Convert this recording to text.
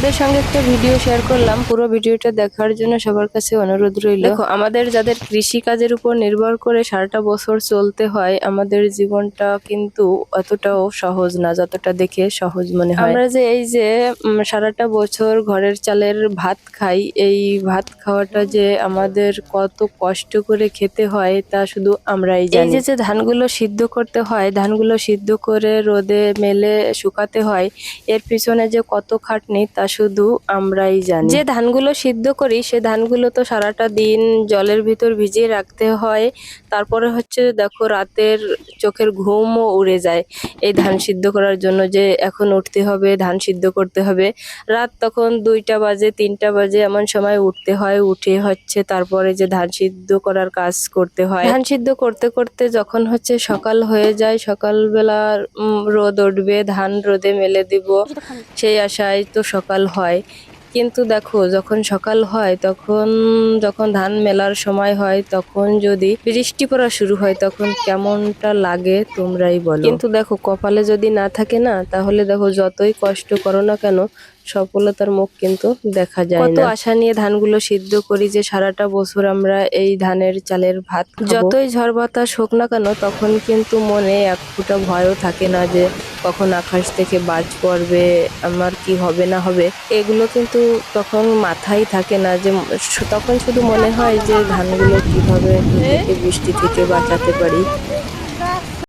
তোমাদের সঙ্গে একটা ভিডিও শেয়ার করলাম, পুরো ভিডিওটা দেখার জন্য সবার কাছে অনুরোধ রইল। দেখো, আমাদের যাদের কৃষি কাজের উপর নির্ভর করে সারাটা বছর চলতে হয়, আমাদের জীবনটা কিন্তু অতটাও সহজ না যতটা দেখে সহজ মনে হয়। আমরা যে এই যে সারাটা বছর ঘরের চালের ভাত খাই, এই ভাত খাওয়াটা যে আমাদের কত কষ্ট করে খেতে হয় তা শুধু আমরাই জানি। এই যে ধানগুলো সিদ্ধ করতে হয়, ধানগুলো সিদ্ধ করে রোদে মেলে শুকাতে হয়, এর পিছনে যে কত খাটনি তা শুধু আমরাই জানি। যে ধানগুলো সিদ্ধ করি সে ধানগুলো তো সারাটা দিন জলের ভিতর ভিজিয়ে রাখতে হয়, তারপরে হচ্ছে দেখো রাতের চোখের ঘুমও উড়ে যায় এই ধান সিদ্ধ করার জন্য, যে এখন উঠতে হবে, ধান সিদ্ধ করতে হবে। রাত তখন 2টা বাজে 3টা বাজে এমন সময় উঠতে হয়, উঠে হচ্ছে তারপরে যে ধান সিদ্ধ করার কাজ করতে হয়। ধান সিদ্ধ করতে করতে যখন হচ্ছে সকাল হয়ে যায়, সকালবেলা রোদ উঠবে, ধান রোদে মেলে দিব, সেই আশায় তো সকাল হয়। কিন্তু দেখো, যখন সকাল হয় তখন যখন ধান মেলার সময় হয়, তখন যদি বৃষ্টি পড়া শুরু হয় তখন কেমনটা লাগে তোমরাই বলো। কিন্তু দেখো, কপালে যদি না থাকে না, তাহলে দেখো যতই কষ্ট করো না কেন, সফলতার মুখ কিন্তু দেখা যায় না। কত আশা নিয়ে ধানগুলো সিদ্ধ করি যে সারাটা বছর আমরা এই ধানের চালের ভাত খাবো। যতই ঝড় বাতাস হোক না কেন, তখন কিন্তু মনে এক ফোঁটা ভয়ও থাকে না যে কখন আকাশ থেকে বাজ পড়বে, আমার কি হবে না হবে, এগুলো কিন্তু তখন মাথায় থাকে না। যে তখন শুধু মনে হয় যে ধানগুলো কিভাবে থেকে বৃষ্টি থেকে বাঁচাতে পারি।